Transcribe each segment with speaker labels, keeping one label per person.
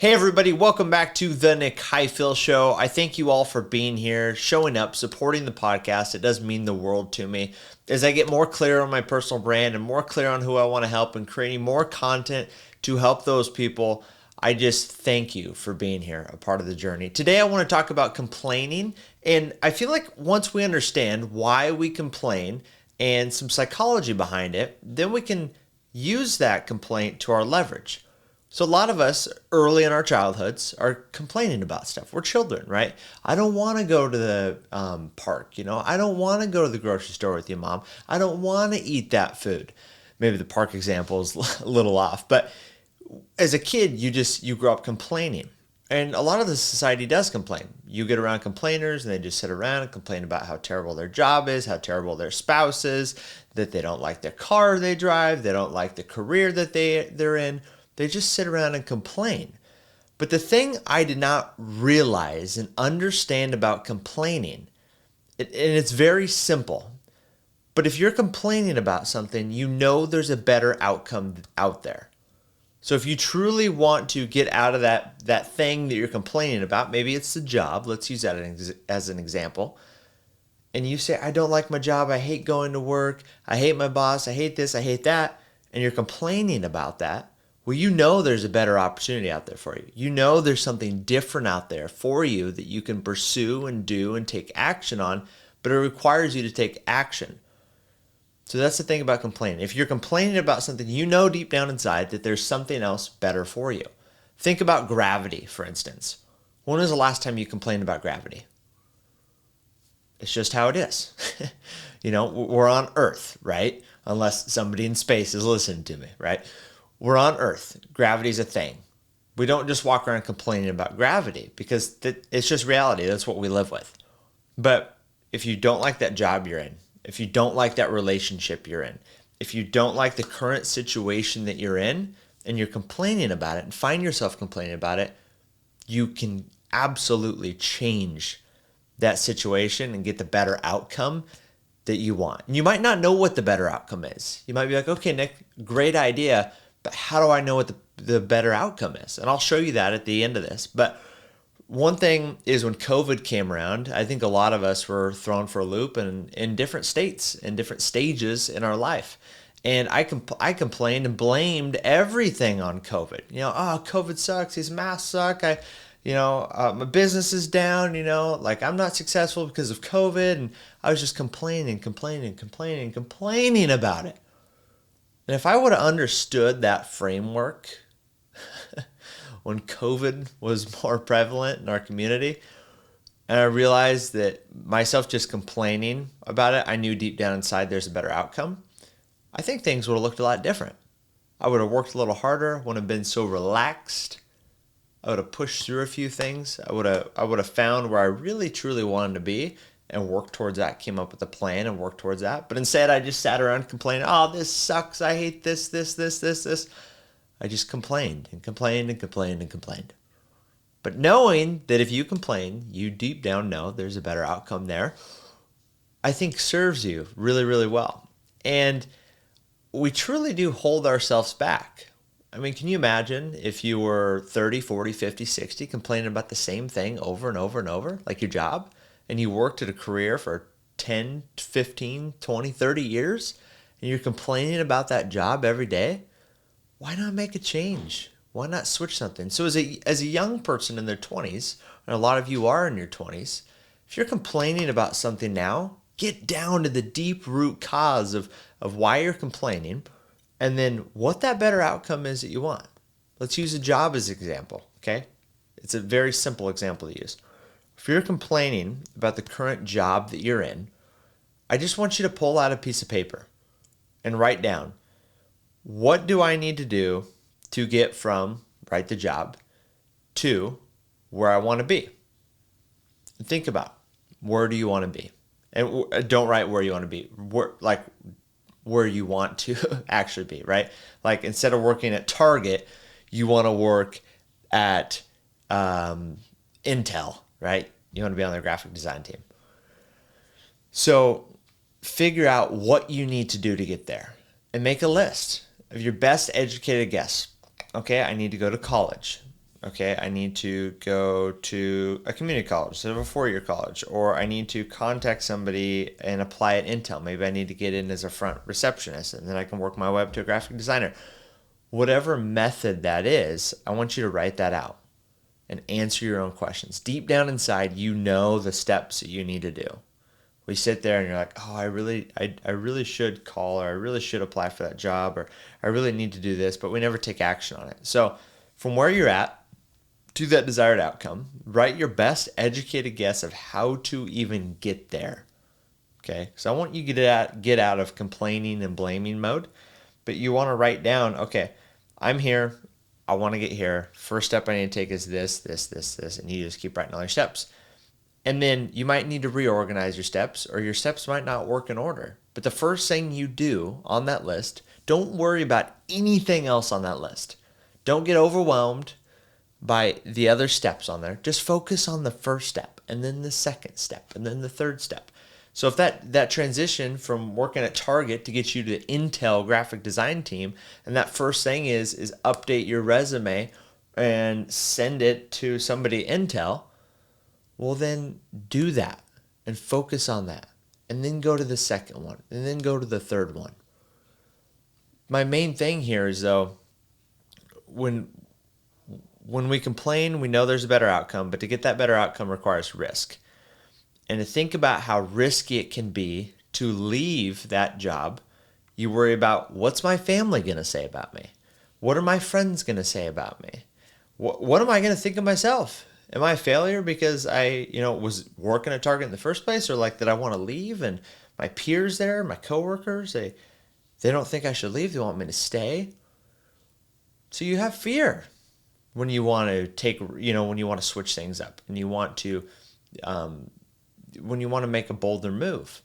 Speaker 1: Hey everybody, welcome back to the Nick Highfill Show. I thank you all for being here, showing up, supporting the podcast. It does mean the world to me. As I get more clear on my personal brand and more clear on who I want to help and creating more content to help those people, I just thank you for being here, a part of the journey. Today I want to talk about complaining, and I feel like once we understand why we complain and some psychology behind it, then we can use that complaint to our leverage. So a lot of us early in our childhoods are complaining about stuff. We're children, right? I don't want to go to the park, I don't want to go to the grocery store with you, Mom. I don't want to eat that food. Maybe the park example is a little off, but as a kid, you grow up complaining. And a lot of the society does complain. You get around complainers and they just sit around and complain about how terrible their job is, how terrible their spouse is, that they don't like their car they drive, they don't like the career that they're in. They just sit around and complain. But the thing I did not realize and understand about complaining, and it's very simple, but if you're complaining about something, you know there's a better outcome out there. So if you truly want to get out of that thing that you're complaining about, maybe it's the job, let's use that as an example, and you say, I don't like my job, I hate going to work, I hate my boss, I hate this, I hate that, and you're complaining about that, well, you know there's a better opportunity out there for you. You know there's something different out there for you that you can pursue and do and take action on, but it requires you to take action. So that's the thing about complaining. If you're complaining about something, you know deep down inside that there's something else better for you. Think about gravity, for instance. When was the last time you complained about gravity? It's just how it is. We're on Earth, right? Unless somebody in space is listening to me, right? We're on Earth. Gravity's a thing. We don't just walk around complaining about gravity because it's just reality. That's what we live with. But if you don't like that job you're in, if you don't like that relationship you're in, if you don't like the current situation that you're in and you're complaining about it and find yourself complaining about it, you can absolutely change that situation and get the better outcome that you want. And you might not know what the better outcome is. You might be like, okay, Nick, great idea, but how do I know what the better outcome is? And I'll show you that at the end of this. But one thing is when COVID came around, I think a lot of us were thrown for a loop and in different states, in different stages in our life. And I complained and blamed everything on COVID. COVID sucks. These masks suck. My business is down. I'm not successful because of COVID. And I was just complaining about it. And if I would have understood that framework when COVID was more prevalent in our community, and I realized that myself just complaining about it, I knew deep down inside there's a better outcome, I think things would have looked a lot different. I would have worked a little harder, wouldn't have been so relaxed. I would have pushed through a few things. I would have found where I really, truly wanted to be and worked towards that, came up with a plan and worked towards that. But instead, I just sat around complaining, oh, this sucks. I hate this. I just complained. But knowing that if you complain, you deep down know there's a better outcome there, I think serves you really, really well. And we truly do hold ourselves back. I mean, can you imagine if you were 30, 40, 50, 60 complaining about the same thing over and over and over, like your job, and you worked at a career for 10, 15, 20, 30 years, and you're complaining about that job every day? Why not make a change? Why not switch something? So as a young person in their 20s, and a lot of you are in your 20s, if you're complaining about something now, get down to the deep root cause of why you're complaining, and then what that better outcome is that you want. Let's use a job as an example, okay? It's a very simple example to use. If you're complaining about the current job that you're in, I just want you to pull out a piece of paper and write down, what do I need to do to get from, write the job, to where I want to be? And think about, where do you want to be? And don't write where you want to be, where you want to actually be, right? Like instead of working at Target, you want to work at Intel, right? You want to be on their graphic design team. So figure out what you need to do to get there and make a list of your best educated guess. Okay, I need to go to college. Okay, I need to go to a community college instead of a 4-year college, or I need to contact somebody and apply at Intel. Maybe I need to get in as a front receptionist and then I can work my way up to a graphic designer. Whatever method that is, I want you to write that out and answer your own questions. Deep down inside, you know the steps that you need to do. We sit there and you're like, oh, I really should call, or I really should apply for that job, or I really need to do this, but we never take action on it. So from where you're at to that desired outcome, write your best educated guess of how to even get there. Okay, so I want you to get out of complaining and blaming mode, but you want to write down, okay, I'm here, I want to get here. First step I need to take is this, and you just keep writing all your steps. And then you might need to reorganize your steps, or your steps might not work in order. But the first thing you do on that list, don't worry about anything else on that list. Don't get overwhelmed by the other steps on there. Just focus on the first step, and then the second step, and then the third step. So if that transition from working at Target to get you to the Intel graphic design team, and that first thing is update your resume and send it to somebody at Intel, well then do that and focus on that. And then go to the second one, and then go to the third one. My main thing here is, though, when we complain, we know there's a better outcome, but to get that better outcome requires risk. And to think about how risky it can be to leave that job, you worry about, what's my family going to say about me? What are my friends going to say about me? What am I going to think of myself? Am I a failure because I, was working at Target in the first place, or like that I want to leave, and my peers there, my coworkers, they don't think I should leave. They want me to stay. So you have fear when you want to when you want to switch things up, and you want to, when you want to make a bolder move.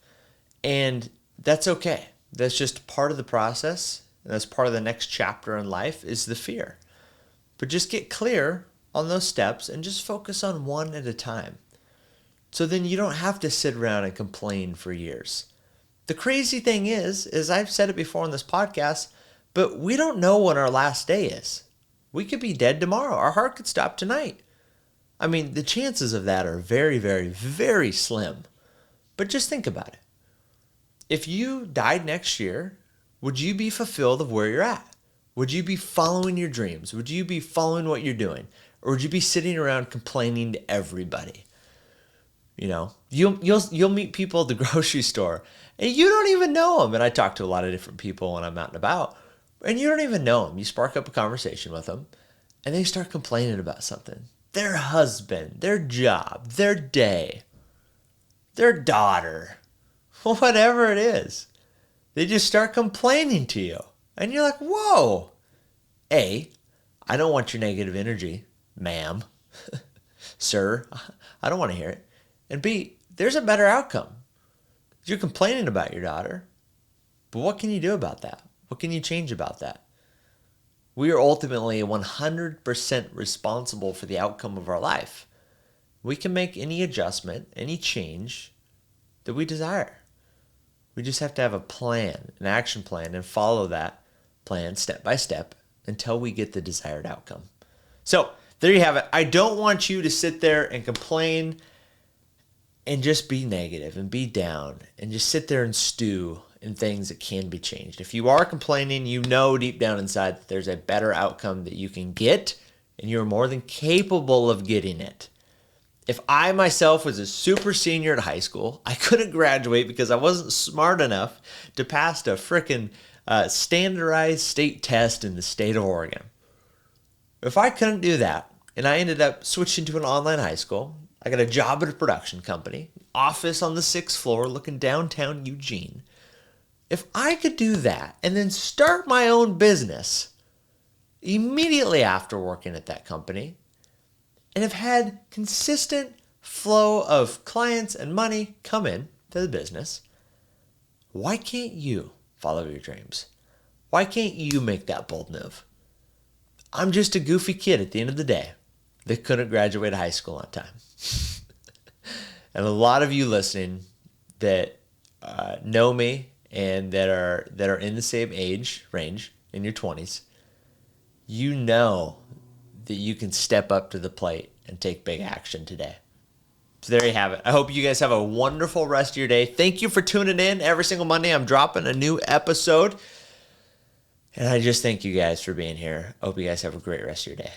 Speaker 1: And that's okay. That's just part of the process. And that's part of the next chapter in life, is the fear. But just get clear on those steps and just focus on one at a time. So then you don't have to sit around and complain for years. The crazy thing is I've said it before on this podcast, but we don't know when our last day is. We could be dead tomorrow. Our heart could stop tonight. I mean, the chances of that are very, very, very slim. But just think about it. If you died next year, would you be fulfilled of where you're at? Would you be following your dreams? Would you be following what you're doing? Or would you be sitting around complaining to everybody? You'll meet people at the grocery store, and you don't even know them. And I talk to a lot of different people when I'm out and about, and you don't even know them. You spark up a conversation with them, and they start complaining about something. Their husband, their job, their day, their daughter, whatever it is. They just start complaining to you. And you're like, whoa. A, I don't want your negative energy, ma'am, sir. I don't want to hear it. And B, there's a better outcome. You're complaining about your daughter, but what can you do about that? What can you change about that? We are ultimately 100% responsible for the outcome of our life. We can make any adjustment, any change that we desire. We just have to have a plan, an action plan, and follow that plan step by step until we get the desired outcome. So there you have it. I don't want you to sit there and complain and just be negative and be down and just sit there and stew in things that can be changed. If you are complaining, you know deep down inside that there's a better outcome that you can get, and you're more than capable of getting it. If I myself was a super senior at high school, I couldn't graduate because I wasn't smart enough to pass a frickin' standardized state test in the state of Oregon. If I couldn't do that, and I ended up switching to an online high school, I got a job at a production company, office on the 6th floor looking downtown Eugene. If I could do that and then start my own business immediately after working at that company, and have had consistent flow of clients and money come in to the business, why can't you follow your dreams? Why can't you make that bold move? I'm just a goofy kid at the end of the day that couldn't graduate high school on time. And a lot of you listening that know me and that are in the same age range, in your 20s, you know that you can step up to the plate and take big action today. So there you have it. I hope you guys have a wonderful rest of your day. Thank you for tuning in. Every single Monday, I'm dropping a new episode. And I just thank you guys for being here. I hope you guys have a great rest of your day.